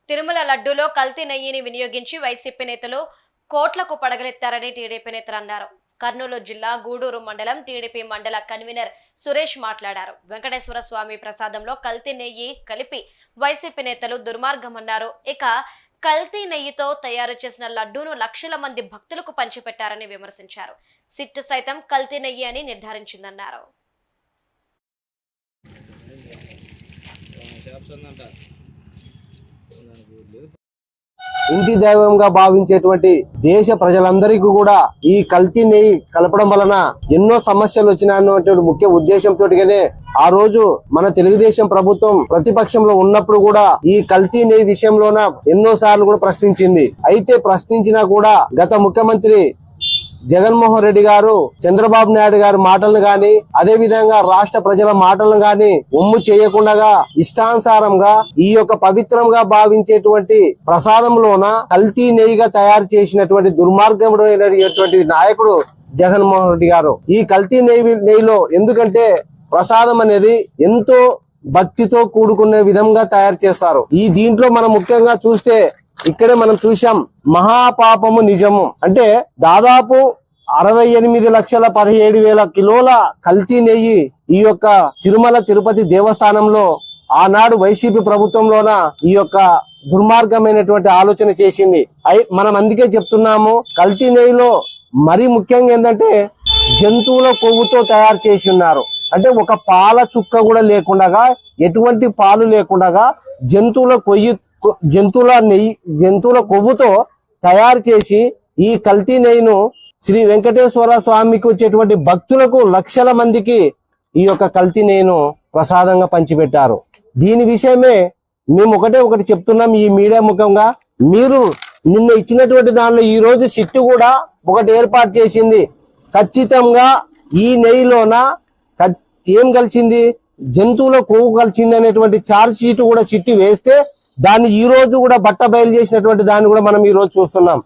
తిరుమల లడ్డూలో కల్తీ నెయ్యిని వినియోగించి వైసీపీ నేతలు కోట్లకు పడగలెత్తారని టీడీపీ నేతలు అన్నారు. కర్నూలు జిల్లా గూడూరు మండలం టీడీపీ మండల కన్వీనర్ సురేష్ మాట్లాడారు. వెంకటేశ్వర స్వామి ప్రసాదంలో కల్తీ నెయ్యి కలిపి వైసీపీ నేతలు దుర్మార్గమన్నారు. ఇక కల్తీ నెయ్యితో తయారు చేసిన లడ్డూను లక్షల మంది భక్తులకు పంచిపెట్టారని విమర్శించారు. సిట్ సైతం కల్తీ నెయ్యి అని నిర్ధారించిందన్నారు. ఇంటి దైవంగా భావించేటువంటి దేశ ప్రజలందరికీ కూడా ఈ కల్తీ నెయ్యి కలపడం వలన ఎన్నో సమస్యలు వచ్చినాయన్నటువంటి ముఖ్య ఉద్దేశంతోటిగానే ఆ రోజు మన తెలుగుదేశం ప్రభుత్వం ప్రతిపక్షంలో ఉన్నప్పుడు కూడా ఈ కల్తీ నెయ్యి విషయంలోన ఎన్నో సార్లు కూడా ప్రశ్నించింది. అయితే ప్రశ్నించినా కూడా గత ముఖ్యమంత్రి జగన్మోహన్ రెడ్డి గారు చంద్రబాబు నాయుడు గారి మాటలను గాని అదే విధంగా రాష్ట్ర ప్రజల మాటలను గాని ఒమ్ము చేయకుండా ఇష్టానుసారంగా ఈ యొక్క పవిత్రంగా భావించేటువంటి ప్రసాదంలోన కల్తీ నెయ్యిగా తయారు చేసినటువంటి దుర్మార్గమైనటువంటి నాయకుడు జగన్మోహన్ రెడ్డి గారు. ఈ కల్తీ నెయ్యిలో ఎందుకంటే ప్రసాదం అనేది ఎంతో భక్తితో కూడుకునే విధంగా తయారు చేస్తారు. ఈ దీంట్లో మనం ముఖ్యంగా చూస్తే ఇక్కడే మనం చూసాం మహాపాపము నిజము అంటే దాదాపు 68,17,000 కిలోల కల్తీ నెయ్యి ఈ యొక్క తిరుమల తిరుపతి దేవస్థానంలో ఆనాడు వైసీపీ ప్రభుత్వంలోన ఈ యొక్క దుర్మార్గమైనటువంటి ఆలోచన చేసింది. మనం అందుకే చెప్తున్నాము కల్తీ నెయ్యిలో మరీ ముఖ్యంగా ఏంటంటే జంతువుల కొవ్వుతో తయారు చేసి ఉన్నారు. అంటే ఒక పాల చుక్క కూడా లేకుండా ఎటువంటి పాలు లేకుండా జంతువుల కొవ్వుతో తయారు చేసి ఈ కల్తీ నెయ్యిను శ్రీ వెంకటేశ్వర స్వామికి వచ్చేటువంటి భక్తులకు లక్షల మందికి ఈ యొక్క కల్తీ నెయ్యిను ప్రసాదంగా పంచిపెట్టారు. దీని విషయమే మేము ఒకటి చెప్తున్నాం ఈ మీడియా ముఖంగా. మీరు నిన్న ఇచ్చినటువంటి దానిలో ఈ రోజు సిట్టు కూడా ఒకటి ఏర్పాటు చేసింది. ఖచ్చితంగా ఈ నెయ్యిలోన ఏం కలిసింది, జంతువుల కొవ్వు కలిసింది అనేటువంటి ఛార్జ్ షీట్ కూడా సిట్టి వేస్తే దాన్ని ఈ రోజు కూడా బట్ట బయలు చేసినటువంటి దాన్ని కూడా మనం ఈ రోజు చూస్తున్నాం.